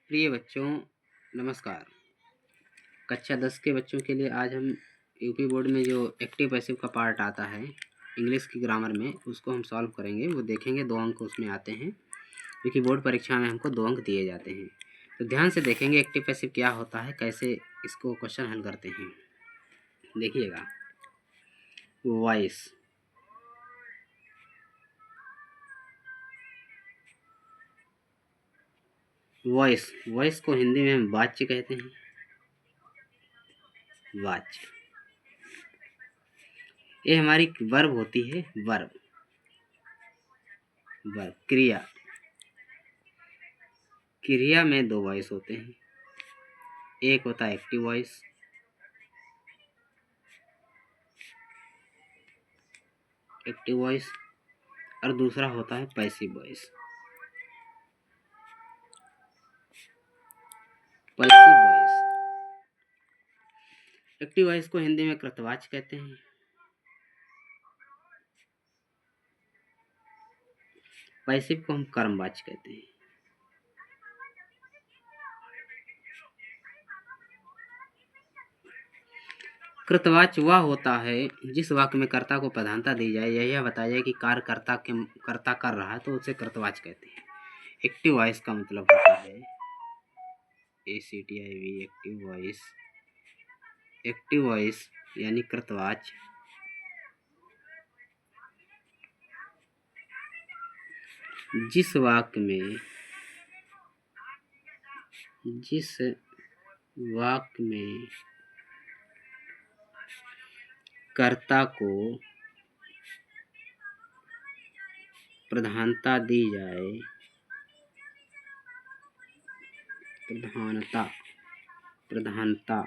प्रिय बच्चों, नमस्कार। कक्षा 10 के बच्चों के लिए आज हम यूपी बोर्ड में जो एक्टिव पैसिव का पार्ट आता है इंग्लिश की ग्रामर में, उसको हम सॉल्व करेंगे। वो देखेंगे 2 अंक उसमें आते हैं, क्योंकि बोर्ड परीक्षा में हमको 2 अंक दिए जाते हैं। तो ध्यान से देखेंगे एक्टिव पैसिव क्या होता है, कैसे इसको क्वेश्चन हल करते हैं। देखिएगा, वॉइस, वॉइस वॉइस को हिंदी में हम वाच्य कहते हैं। वाच्य, ये हमारी वर्ब होती है। वर्ब, क्रिया, क्रिया में 2 वॉइस होते हैं। एक होता है एक्टिव वॉइस, और दूसरा होता है passive voice. Passive voice, active voice को हिंदी में कृतवाच्य कहते हैं। पैसिव को हम कर्मवाच्य कहते हैं। कृतवाच्य वह होता है जिस वाक्य में कर्ता को प्रधानता दी जाए, यह बताया जाए कि कार्य कर्ता कर रहा है, तो उसे कृतवाच्य कहते हैं। एक्टिव वॉइस का मतलब होता है ACTIV, एक्टिव वॉइस यानी कृतवाच्य जिस वाक्य में कर्ता को प्रधानता दी जाए, प्रधानता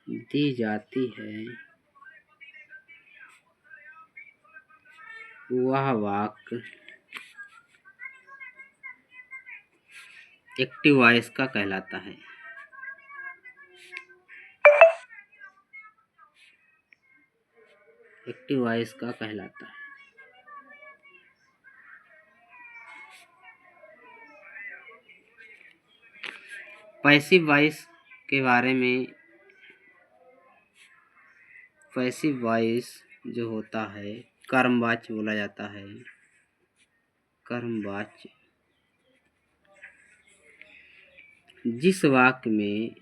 दी जाती है, वह वाक्य एक्टिव वॉइस का कहलाता है। एक्टिव वॉइस का कहलाता है। पैसिव वॉइस के बारे में, पैसिव वॉइस जो होता है कर्मवाच्य बोला जाता है। कर्मवाच्य जिस वाक्य में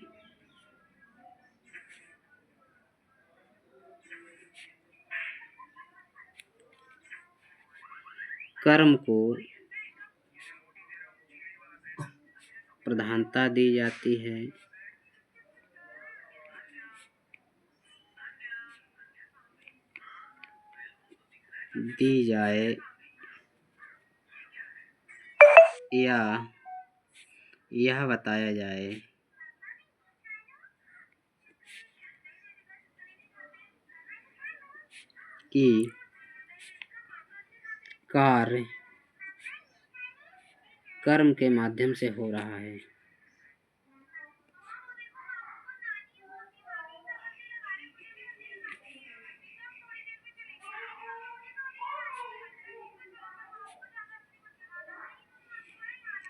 कर्म को प्रधानता दी जाती है, दी जाए, या यह बताया जाए कि कार्य कर्म के माध्यम से हो रहा है।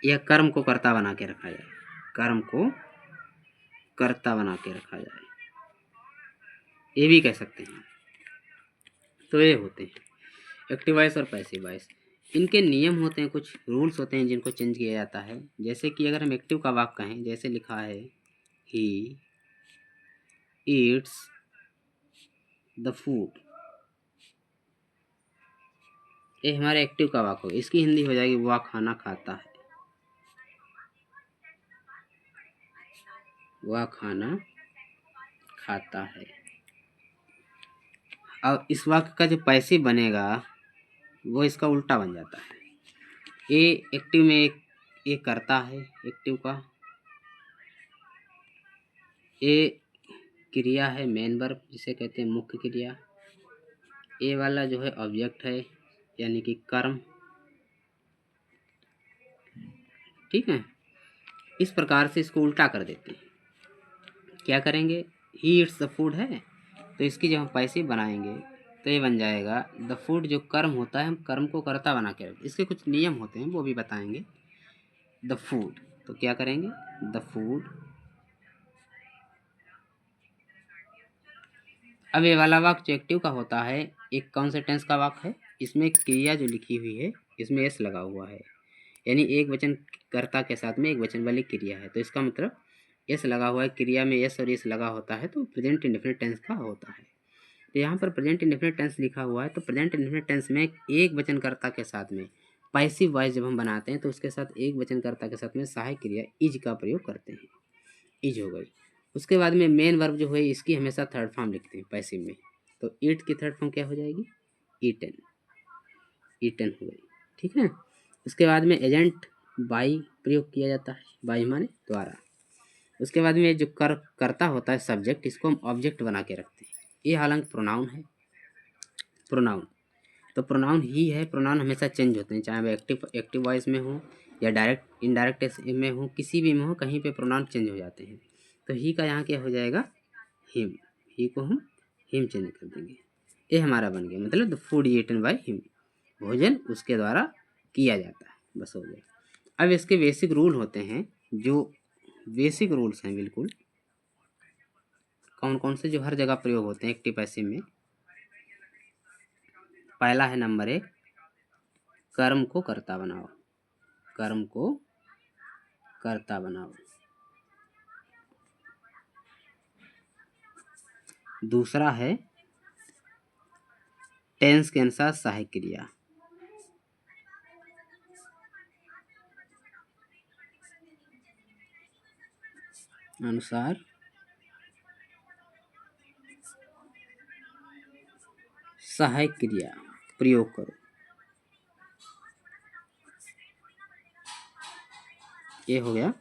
यह कर्म को कर्ता बना के रखा जाए, कर्म को कर्ता बना के रखा जाए, ये भी कह सकते हैं। तो ये होते हैं एक्टिव वॉइस और पैसिव वॉइस। इनके नियम होते हैं, कुछ रूल्स होते हैं जिनको चेंज किया जाता है। जैसे कि अगर हम एक्टिव का वाक्य कहें, जैसे लिखा है ही ईट्स द फूड, ये हमारे एक्टिव का वाक्य हो। इसकी हिंदी हो जाएगी वह खाना खाता है, वह खाना खाता है। अब इस वाक्य का जो पैसिव बनेगा वो इसका उल्टा बन जाता है। ये एक्टिव में ये करता है, एक्टिव का ये क्रिया है, मेन वर्ब जिसे कहते हैं मुख्य क्रिया। ये वाला जो है ऑब्जेक्ट है, यानी कि कर्म। ठीक है, इस प्रकार से इसको उल्टा कर देते हैं। क्या करेंगे, ही इट्स द फूड है, तो इसकी जब हम पैसिव बनाएंगे तो ये बन जाएगा द फूड। जो कर्म होता है हम कर्म को कर्ता बना के रखें। इसके कुछ नियम होते हैं, वो भी बताएंगे। द फूड, तो क्या करेंगे, द फूड। अब ये वाला वाक्य जो एक्टिव का होता है, एक कौन से टेंस का वाक्य है, इसमें क्रिया जो लिखी हुई है इसमें एस लगा हुआ है, यानी एक वचन कर्ता के साथ में एक वचन वाली क्रिया है, तो इसका मतलब एस लगा हुआ है, क्रिया में एस और एस लगा होता है तो प्रेजेंट इंडेफिनिट टेंस का होता है। तो यहाँ पर प्रेजेंट इंडेफिनिट टेंस लिखा हुआ है, तो प्रेजेंट इंडेफिनिट टेंस में एक वचनकर्ता के साथ में पैसिव वॉइस जब हम बनाते हैं तो उसके साथ एक वचनकर्ता के साथ में सहायक क्रिया इज का प्रयोग करते हैं, इज हो गई। उसके बाद में मेन वर्ब जो है इसकी हमेशा थर्ड फॉर्म लिखते हैं पैसिव में, तो ईट की थर्ड फॉर्म क्या हो जाएगी, ईटन, ईटन हो गई, ठीक है। उसके बाद में एजेंट बाई प्रयोग किया जाता है, बाई माने द्वारा। उसके बाद में जो करता होता है सब्जेक्ट, इसको हम ऑब्जेक्ट बना के रखते हैं, ये हालांकि प्रोनाउन है, प्रोनाउन, तो प्रोनाउन ही है, प्रोनाउन हमेशा चेंज होते हैं, चाहे वो एक्टिव वॉइस में हो या डायरेक्ट इनडायरेक्ट में हो, किसी भी में हो, कहीं पे प्रोनाउन चेंज हो जाते हैं। तो ही का यहाँ क्या हो जाएगा, हिम, ही को हम हिम चेंज कर देंगे, ये हमारा बन गया, मतलब the food eaten by him, भोजन उसके द्वारा किया जाता है, बस हो गया। अब इसके बेसिक रूल होते हैं, जो बेसिक रूल्स हैं बिल्कुल, कौन कौन से जो हर जगह प्रयोग होते हैं एक्टिव पैसिव में। पहला है नंबर 1, कर्म को कर्ता बनाओ, कर्म को कर्ता बनाओ। दूसरा है टेंस के अनुसार सहायक क्रिया, अनुसार सहायक क्रिया प्रयोग करो, ये हो गया।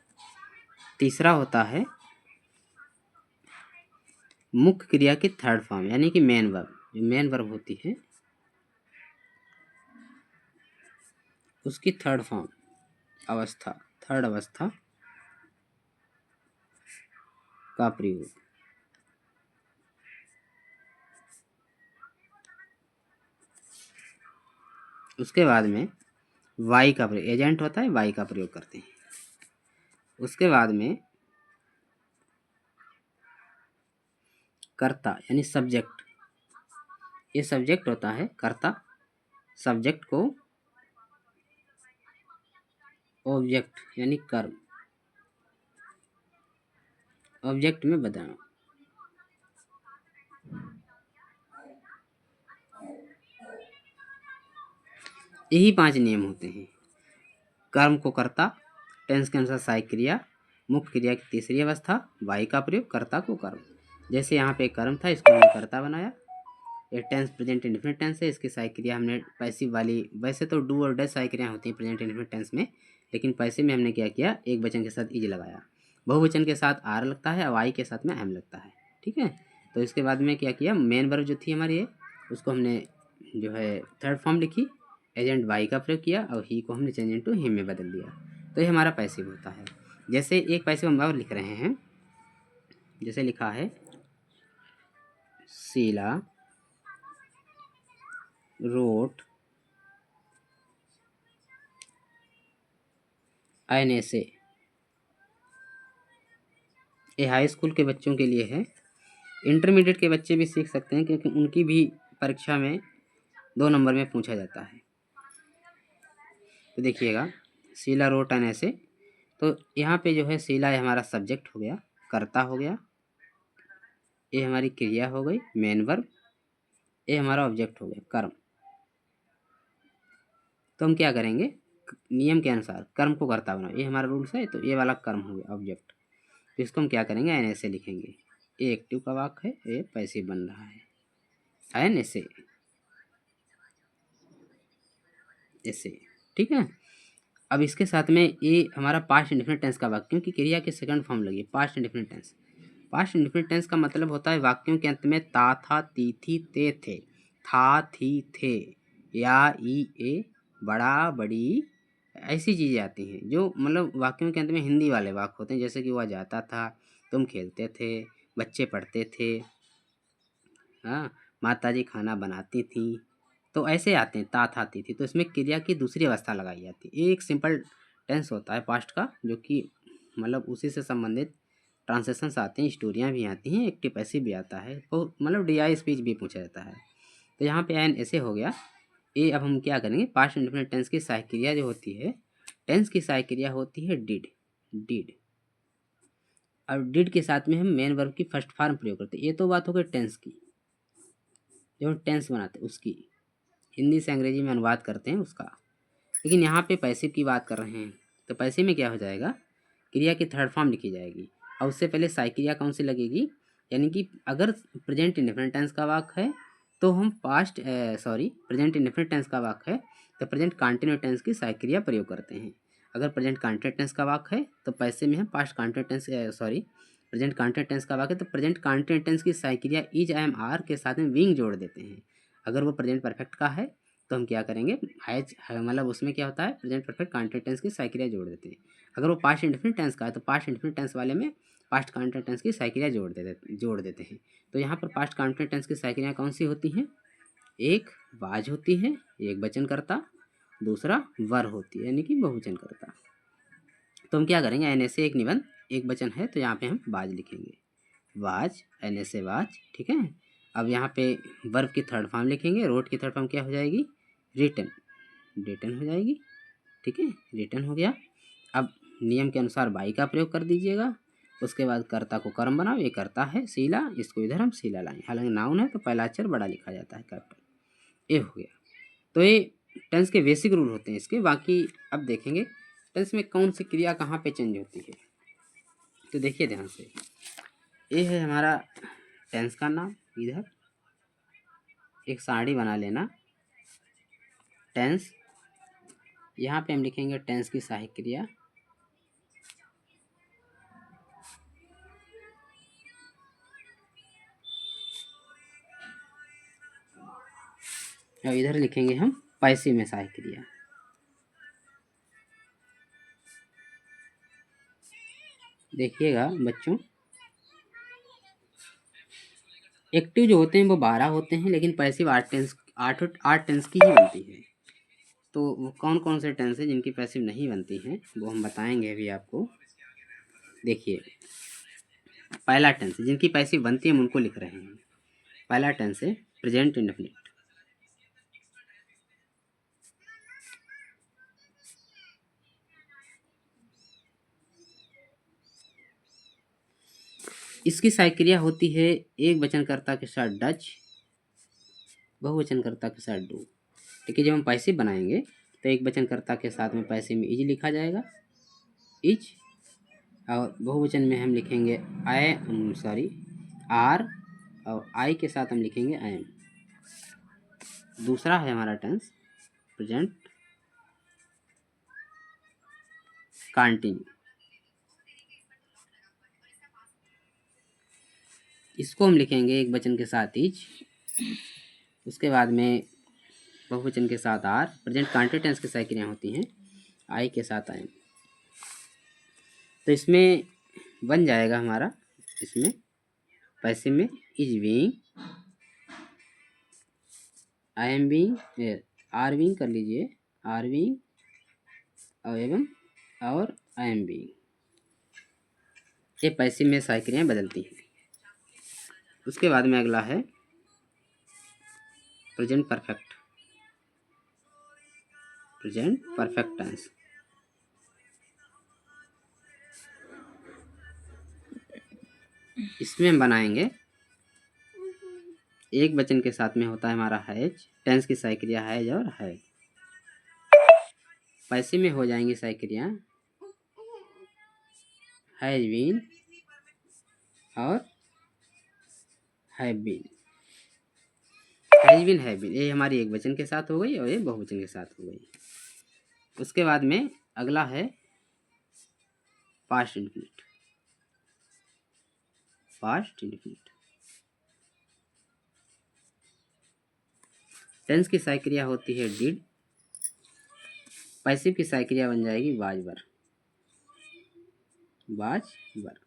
तीसरा होता है मुख्य क्रिया की थर्ड फॉर्म, यानी कि मेन वर्ब, जो मेन वर्ब होती है उसकी थर्ड फॉर्म अवस्था, थर्ड अवस्था का प्रयोग। उसके बाद में वाई का प्रयोग, एजेंट होता है वाई का प्रयोग करते हैं। उसके बाद में कर्ता यानी सब्जेक्ट, ये सब्जेक्ट होता है कर्ता, सब्जेक्ट को ऑब्जेक्ट यानी कर्म, ऑब्जेक्ट में बदलना। यही 5 नियम होते हैं, कर्म को कर्ता, टेंस के अनुसार सहायक क्रिया, मुख्य क्रिया की तीसरी अवस्था, वाई का प्रयोग, कर्ता को कर्म। जैसे यहाँ पे कर्म था, इसको हमने कर्ता बनाया, ये टेंस प्रेजेंट इंडेफिनिट टेंस है, इसकी सहायक क्रिया हमने पैसिव वाली, वैसे तो डू और डज सहायक क्रिया होती है प्रेजेंट इंडेफिनिट टेंस में, लेकिन पैसिव में हमने क्या किया, एक वचन के साथ इज लगाया, बहुवचन के साथ आर लगता है और वाई के साथ में एम लगता है, ठीक है। तो इसके बाद में क्या किया, मेन वर्ब जो थी हमारी ये, उसको हमने जो है थर्ड फॉर्म लिखी, एजेंट वाई का प्रयोग किया और ही को हमने चेंज इनटू हिम में बदल दिया, तो ये हमारा पैसिव होता है। जैसे एक पैसिव हम और लिख रहे हैं, जैसे लिखा है शीला रोट एन ऐसे, ये हाई स्कूल के बच्चों के लिए है, इंटरमीडिएट के बच्चे भी सीख सकते हैं क्योंकि उनकी भी परीक्षा में 2 नंबर में पूछा जाता है। तो देखिएगा शीला रोट एन ऐसे, तो यहाँ पे जो है शीला हमारा सब्जेक्ट हो गया, कर्ता हो गया, ये हमारी क्रिया हो गई मेन वर्ब, ये हमारा ऑब्जेक्ट हो गया कर्म। तो हम क्या करेंगे, नियम के अनुसार कर्म को कर्ता बनाओ, ये हमारा रूल्स है, तो ये वाला कर्म हो गया ऑब्जेक्ट, तो इसको हम क्या करेंगे एन ऐसे लिखेंगे, ये एक्टिव का वाक्य है, ये पैसिव बन रहा है एन ऐसे, ऐसे, ठीक है। अब इसके साथ में ये हमारा पास्ट इंडेफिनिट टेंस का वाक्य, क्योंकि क्रिया की सेकंड फॉर्म लगी past indefinite tense. Past indefinite tense का मतलब होता है वाक्यों के अंत में ता था ती थी ते थे, था थी थे, या ई ए, बड़ा बड़ी, ऐसी चीज़ें आती हैं जो मतलब वाक्यों के अंत में हिंदी वाले वाक्य होते हैं, जैसे कि वह जाता था, तुम खेलते थे, बच्चे पढ़ते थे, हाँ, माताजी खाना बनाती थी, तो ऐसे आते हैं ता था ती थी, तो इसमें क्रिया की दूसरी अवस्था लगाई जाती है। एक सिंपल टेंस होता है पास्ट का, जो कि मतलब उसी से संबंधित ट्रांसलेशंस आते हैं, स्टोरियाँ भी आती हैं, एक्टिव पैसिव भी आता है, तो मतलब DI स्पीच भी पूछा जाता है। तो यहाँ पे एन ऐसे हो गया। ये अब हम क्या करेंगे, पास्ट इंडेफिनिट टेंस की सहायक क्रिया जो होती है, टेंस की सहायक क्रिया होती है डिड। और डिड के साथ में हम मेन वर्ब की फर्स्ट फॉर्म प्रयोग करते हैं। ये तो बात हो गई टेंस की, जो टेंस बनाते हैं उसकी, हिंदी से अंग्रेजी में अनुवाद करते हैं उसका। लेकिन यहाँ पे पैसिव की बात कर रहे हैं, तो पैसिव में क्या हो जाएगा, क्रिया की थर्ड फॉर्म लिखी जाएगी और उससे पहले सहायक क्रिया कौन सी लगेगी, यानी कि अगर प्रेजेंट इंडेफिनिट टेंस का वाक्य है तो हम प्रेजेंट इंडेफिनिट टेंस का वाक्य है तो प्रेजेंट कंटीन्यूअस टेंस की सहायक क्रिया प्रयोग करते हैं। अगर प्रेजेंट कंटीन्यूअस टेंस का वाक्य है तो पैसिव में हम past continuous tense present continuous tense का वाक्य है तो प्रेजेंट कंटीन्यूअस टेंस की सहायक क्रिया इज, एम, आर के साथ में विंग जोड़ देते हैं। अगर वो प्रेजेंट परफेक्ट का है तो हम क्या करेंगे, हैज, मतलब उसमें क्या होता है, प्रेजेंट परफेक्ट कंटीन्यूअस टेंस की सहायक क्रिया जोड़ देते हैं। अगर वो पास्ट इंडेफिनिट टेंस का है तो पास्ट इंडेफिनिट टेंस वाले में पास्ट कंटीन्यूअस टेंस की सहायक क्रिया जोड़ देते हैं। तो यहाँ पर पास्ट कंटीन्यूअस टेंस की सहायक क्रिया कौन सी होती हैं, एक वाज होती है, एक वचन करता, दूसरा वर होती है, यानी कि बहुवचन करता। तो हम क्या करेंगे, एन से एक निबंध एक वचन है तो यहाँ पे हम वाज लिखेंगे, वाज, एन से वाज, ठीक है। अब यहाँ पे वर्ब की थर्ड फॉर्म लिखेंगे, रोट की थर्ड फॉर्म क्या हो जाएगी, रिटन, रिटन हो जाएगी, ठीक है, रिटन हो गया। अब नियम के अनुसार बाई का प्रयोग कर दीजिएगा। उसके बाद कर्ता को कर्म बनाओ, ये कर्ता है शीला, इसको इधर हम शीला लाएं, हालांकि नाउन है तो पहला अक्षर बड़ा लिखा जाता है, कैपिटल ए हो गया। तो ये टेंस के बेसिक रूल होते हैं इसके। बाकी अब देखेंगे टेंस में कौन सी क्रिया कहाँ पे चेंज होती है। तो देखिए ध्यान से, ये है हमारा टेंस का नाम, इधर एक साड़ी बना लेना, टेंस, यहाँ पे हम लिखेंगे टेंस की सहायक क्रिया, और इधर लिखेंगे हम पैसिव में सहायक क्रिया। देखिएगा बच्चों, एक्टिव जो होते हैं वो 12 होते हैं, लेकिन पैसिव 8 टेंस की ही बनती है। तो वो कौन कौन से टेंस है जिनकी पैसिव नहीं बनती हैं वो हम बताएंगे अभी आपको। देखिए, पहला टेंस जिनकी पैसिव बनती है हम उनको लिख रहे हैं। पहला टेंस है प्रेजेंट इंडेफिनिट, इसकी सहायक क्रिया होती है एक वचनकर्ता के साथ डच, बहुवचनकर्ता के साथ डू। देखिए जब हम पैसिव बनाएंगे तो एक वचनकर्ता के साथ में पैसिव में इज लिखा जाएगा, इज, और बहुवचन में हम लिखेंगे आर, और आई के साथ हम लिखेंगे आई एम। दूसरा है हमारा टेंस प्रेजेंट कंटिन्यू, इसको हम लिखेंगे एक वचन के साथ इज, उसके बाद में बहुवचन के साथ आर, प्रेजेंट कंटिन्यू टेंस की सहायक क्रियाएं होती हैं आई के साथ आई एम। तो इसमें बन जाएगा हमारा, इसमें पैसिव में is being, I am being, are being कर लीजिए, आर बीइंग और एवं और आई एम बीइंग, ये पैसिव में सहायक क्रियाएं बदलती हैं। उसके बाद में अगला है present perfect, present perfect tense. इसमें हम बनाएंगे एक वचन के साथ में होता है हमारा हैज, टेंस की सहायक क्रिया हैज और है। पैसिव में हो जाएंगी सहायक क्रिया हैज बीन और have been, has been have been, ये हमारी एक वचन के साथ हो गई और ये बहुवचन के साथ हो गई। उसके बाद में अगला है past indefinite, past indefinite tense की सहायक क्रिया होती है डिड, पैसिव की सहायक क्रिया बन जाएगी वाज वर, वाज वर।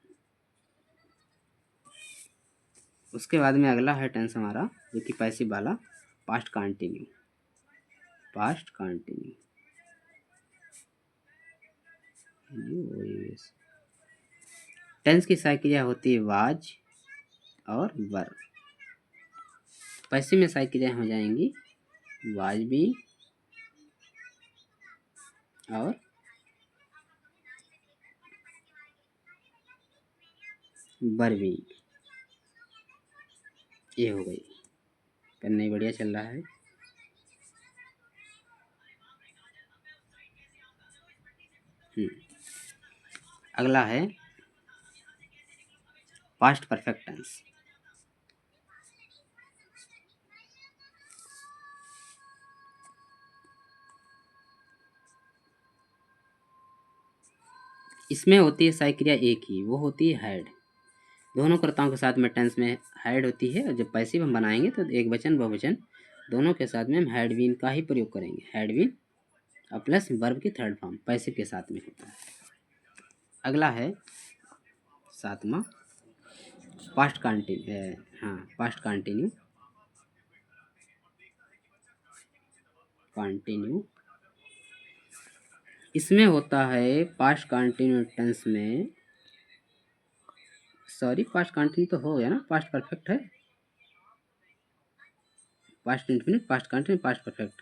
उसके बाद में अगला है टेंस हमारा जो कि पैसिव वाला past continue, past continue. Tense की सहायक क्रिया होती है वाज और वर। पैसिव में सहायक क्रिया हो जाएंगी वाज भी और वर भी। ये हो गई, पन्ने बढ़िया चल रहा है। अगला है पास्ट परफेक्ट टेंस। इसमें होती है सहायक क्रिया एक ही, वो होती है हैड। दोनों कर्ताओं के साथ में टेंस में हैड होती है, और जब पैसिव हम बनाएंगे तो एक वचन बहुवचन दोनों के साथ में हम हैड बीन का ही प्रयोग करेंगे। हैड बीन और प्लस वर्ब की थर्ड फॉर्म पैसिव के साथ में होता है। अगला है सातवां पास्ट कंटिन्यू। Past continue. इसमें होता है पास्ट कंटिन्यू टेंस में, सॉरी पास्ट कंटिन्यू तो हो गया ना, पास्ट परफेक्ट है। Past indefinite, past continue, past perfect.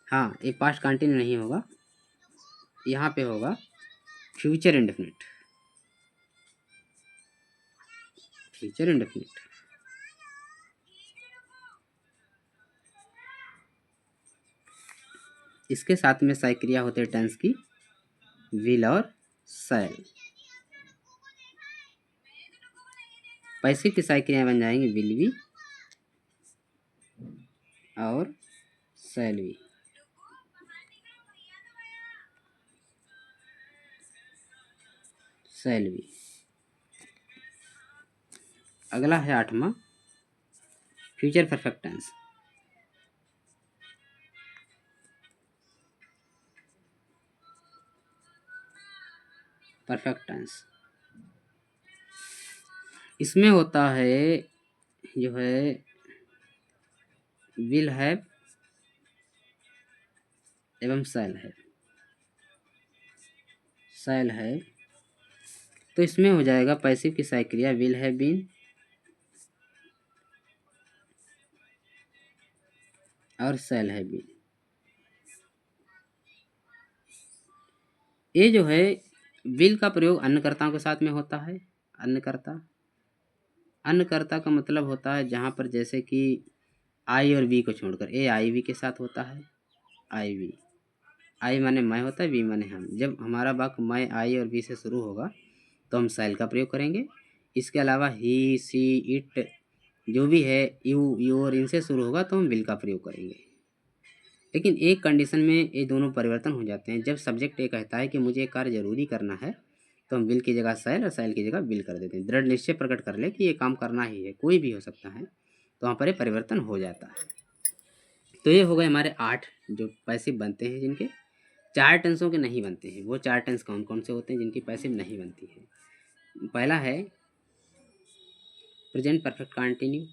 हाँ, ये पास्ट कंटिन्यू नहीं होगा, यहाँ पे होगा फ्यूचर इंडेफिनिट। फ्यूचर इंडेफिनिट इसके साथ में सहायक क्रिया होते हैं टेंस की विल और शैल। पैसिव की सहायक क्रिया बन जाएंगी विल भी और शैल भी। शैल भी। अगला है आठवां future perfect tense. Perfect tense इसमें होता है जो है विल हैव एवं शैल है। शैल है तो इसमें हो जाएगा पैसिव की सहायक क्रिया विल हैव बीन और शैल हैव बीन। ये जो है विल का प्रयोग अन्यकर्ताओं के साथ में होता है। अन्यकर्ता, अन्यकर्ता का मतलब होता है जहाँ पर जैसे कि आई और वी को छोड़कर, ए आई वी के साथ होता है। आई वी, आई माने मैं होता है, वी माने हम। जब हमारा वाक्य मैं आई और वी से शुरू होगा तो हम शैल का प्रयोग करेंगे। इसके अलावा ही सी इट जो भी है यू योर इनसे शुरू होगा तो हम विल का प्रयोग करेंगे। लेकिन एक कंडीशन में ये दोनों परिवर्तन हो जाते हैं। जब सब्जेक्ट ये कहता है कि मुझे कार्य जरूरी करना है तो हम विल की जगह शैल और शैल की जगह विल कर देते हैं। दृढ़ निश्चय प्रकट कर ले कि ये काम करना ही है, कोई भी हो सकता है, तो वहाँ पर ये परिवर्तन हो जाता है। तो ये हो गए हमारे 8 जो पैसिव बनते हैं, जिनके 4 टेंसों के नहीं बनते हैं। वो 4 टेंस कौन कौन से होते हैं जिनकी पैसिव नहीं बनती है? पहला है present perfect continue,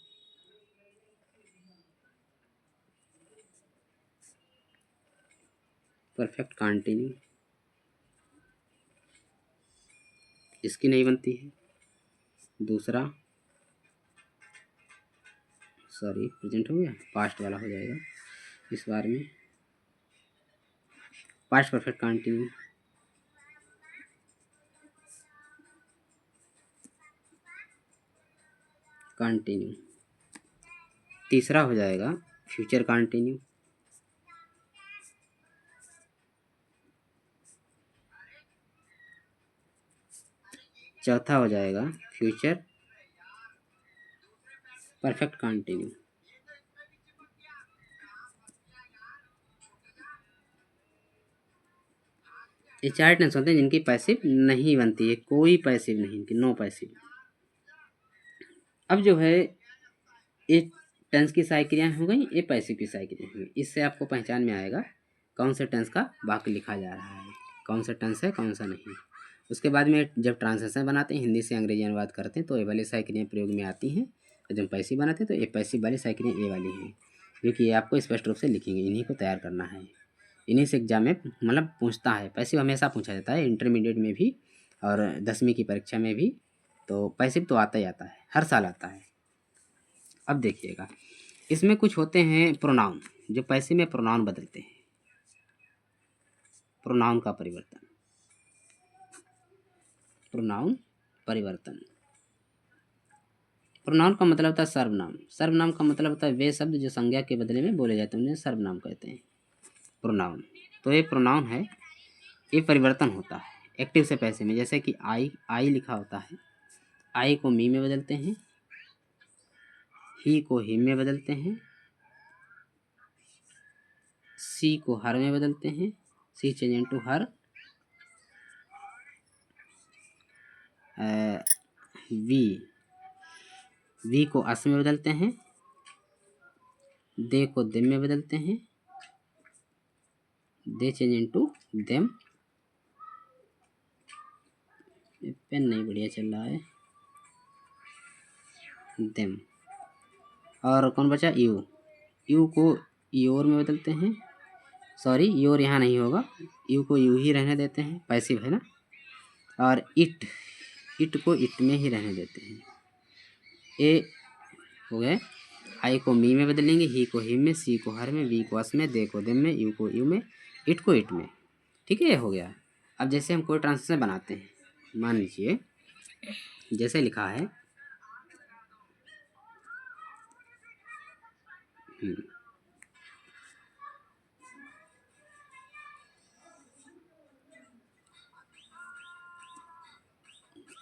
perfect continue इसकी नहीं बनती है। दूसरा, सॉरी प्रेजेंट हो गया, पास्ट वाला हो जाएगा इस बार में। Past perfect continue, continue. तीसरा हो जाएगा फ्यूचर कंटिन्यू। चौथा हो जाएगा फ्यूचर परफेक्ट कंटिन्यू। ये 4 टेंस होते हैं जिनकी पैसिव नहीं बनती है, कोई पैसिव नहीं, इनकी नो पैसिव। अब जो है ये टेंस की सहायक क्रियाएं हो गई, ये पैसिव की सहायक क्रियाएं हो गई। इससे आपको पहचान में आएगा कौन से टेंस का वाक्य लिखा जा रहा है, कौन सा टेंस है कौन सा नहीं। उसके बाद में जब ट्रांसलेशन बनाते हैं, हिंदी से अंग्रेजी अनुवाद करते हैं, तो ये वाली सहायक क्रियाएं प्रयोग में आती हैं। और जब पैसिव बनाते हैं तो ये पैसिव वाली सहायक क्रियाएं ये वाली हैं, क्योंकि ये आपको स्पष्ट रूप से लिखेंगे, इन्हीं को तैयार करना है। इन्हीं से एग्जाम में मतलब पूछता है। पैसिव हमेशा पूछा जाता है, इंटरमीडिएट में भी और 10वीं की परीक्षा में भी। तो पैसिव तो आता ही आता है, हर साल आता है। अब देखिएगा, इसमें कुछ होते हैं प्रोनाउन, जो पैसिव में प्रोनाउन बदलते हैं। प्रोनाउन का परिवर्तन, प्रोनाउन परिवर्तन। प्रोनाउन का मतलब होता है सर्वनाम। सर्वनाम का मतलब होता है वे शब्द जो संज्ञा के बदले में बोले जाते हैं, उन्हें सर्वनाम कहते हैं, प्रोनाउन। तो ये प्रोनाउन है, ये परिवर्तन होता है एक्टिव से पैसिव में। जैसे कि आई लिखा होता है, आई को मी में बदलते हैं, ही को हिम में बदलते हैं, सी को हर में बदलते हैं, सी चेंज इनटू हर, वी को अस में बदलते हैं, दे को दिम में बदलते हैं, they change into them. Pen नहीं बढ़िया चल रहा है, देम। और कौन बचा, यू, यू को योर में बदलते हैं, सॉरी योर यहाँ नहीं होगा, यू को यू ही रहने देते हैं, पैसिव है ना। और इट को इट में ही रहने देते हैं। ए हो गए, आई को मी में बदलेंगे, ही को हिम में, सी को हर में, वी को अस में, दे को दिम में, यू को यू में, इट को इट में। ठीक है, ये हो गया। अब जैसे हम कोई ट्रांसलेशन बनाते हैं, मान लीजिए जैसे लिखा है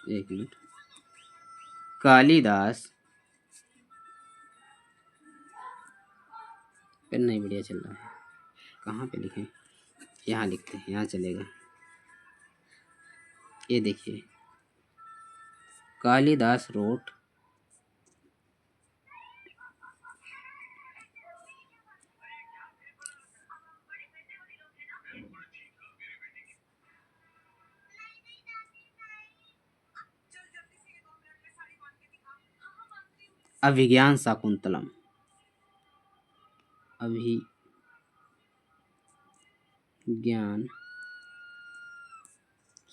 एक मिनट, कालिदास, पेन नहीं बढ़िया चल रहा है, कहाँ पे लिखें, यहाँ लिखते हैं, यहाँ चलेगा। ये देखिए, कालिदास रोट अभिज्ञान शाकुंतलम, अभिज्ञान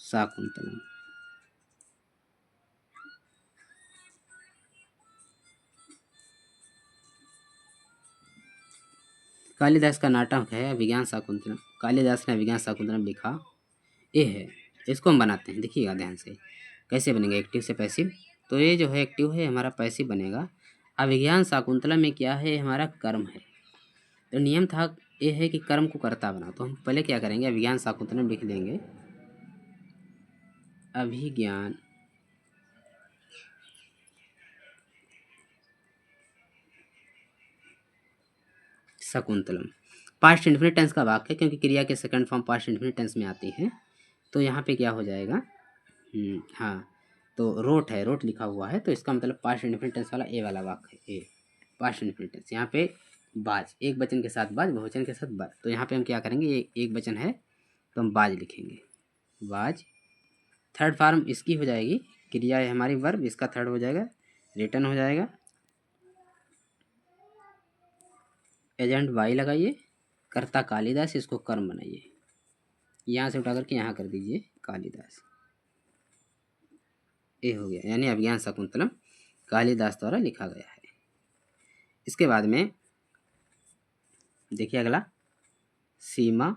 शाकुंतलम। कालिदास का नाटक है अभिज्ञान शाकुंतलम, कालिदास ने अभिज्ञान शाकुंतलम लिखा, ये है। इसको हम बनाते हैं, देखिएगा ध्यान से कैसे बनेगा एक्टिव से पैसिव। तो ये जो है एक्टिव है, हमारा पैसिव बनेगा। अभिज्ञान शाकुंतलम में क्या है, हमारा कर्म है। तो नियम था ये है कि कर्म को कर्ता बना। तो हम पहले क्या करेंगे, अभिज्ञान शाकुंतलम लिख लेंगे, Abhigyan Shakuntalam. Past indefinite tense का वाक्य है, क्योंकि क्रिया के second form past indefinite tense में आती है। तो यहाँ पे क्या हो जाएगा, हाँ, तो रोट है, रोट लिखा हुआ है, तो इसका मतलब पास्ट इंडेफिनिट टेंस वाला ए वाला वाक्य है, ए पास्ट इंडेफिनिट टेंस। यहाँ पे बाज, एक वचन के साथ बाज, बहुवचन के साथ बाज। तो यहाँ पे हम क्या करेंगे, ये एक वचन है तो हम बाज लिखेंगे, बाज। थर्ड फॉर्म इसकी हो जाएगी, क्रिया है हमारी वर्ब, इसका थर्ड हो जाएगा रिटर्न हो जाएगा, एजेंट वाई लगाइए, कर्ता कालिदास, इसको कर्म बनाइए, यहाँ से उठा करके यहाँ कर दीजिए कालिदास, ये हो गया। यानी अभिज्ञान शाकुंतलम कालिदास द्वारा लिखा गया है। इसके बाद में देखिए अगला, सीमा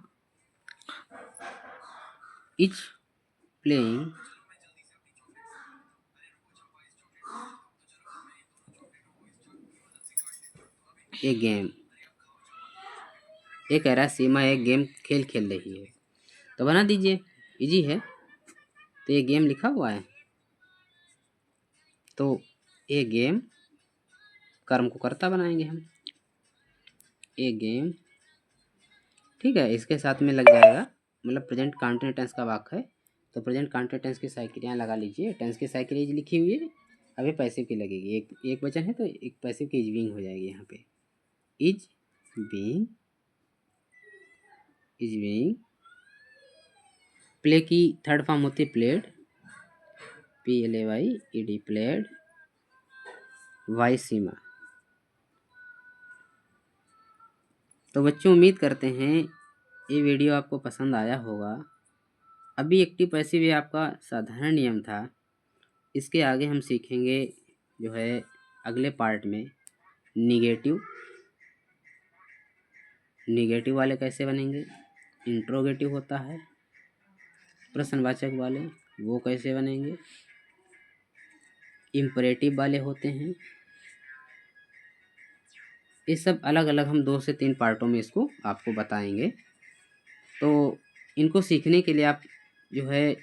इज प्लेइंग ए गेम। ये कह रहा है सीमा एक गेम खेल रही है, तो बना दीजिए, इजी है। तो ये गेम लिखा हुआ है, तो ये गेम कर्म को कर्ता बनाएंगे हम, ये गेम। ठीक है, इसके साथ में लग जाएगा, मतलब प्रेजेंट कंटिन्यूस टेंस का वाक्य है, तो प्रेजेंट कंटिन्यूस टेंस की साइकिल लगा लीजिए। टेंस की साइकिल इज लिखी हुई है, अभी पैसिव की लगेगी, एक वचन है तो एक पैसिव की इज बीइंग हो जाएगी। यहाँ पे is being, is being. Play की थर्ड फॉर्म होती है प्लेड, PLAYED, प्लेड, वाई सीमा। तो बच्चों उम्मीद करते हैं ये वीडियो आपको पसंद आया होगा। अभी एक्टिव पैसिव ये आपका साधारण नियम था। इसके आगे हम सीखेंगे जो है अगले पार्ट में निगेटिव। निगेटिव वाले कैसे बनेंगे, इंट्रोगेटिव होता है, प्रश्नवाचक वाले वो कैसे बनेंगे, इम्परेटिव वाले होते हैं। ये सब अलग अलग हम 2 से 3 पार्टों में इसको आपको बताएंगे। तो इनको सीखने के लिए आप जो है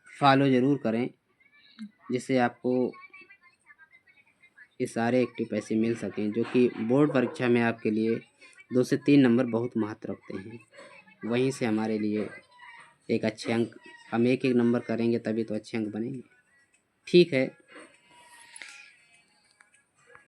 फॉलो ज़रूर करें, जिससे आपको ये सारे एक्टिव पैसे मिल सकें, जो कि बोर्ड परीक्षा में आपके लिए 2 से 3 नंबर बहुत महत्व रखते हैं। वहीं से हमारे लिए एक अच्छे अंक, हम एक एक नंबर करेंगे तभी तो अच्छे अंक बनेंगे। ठीक है।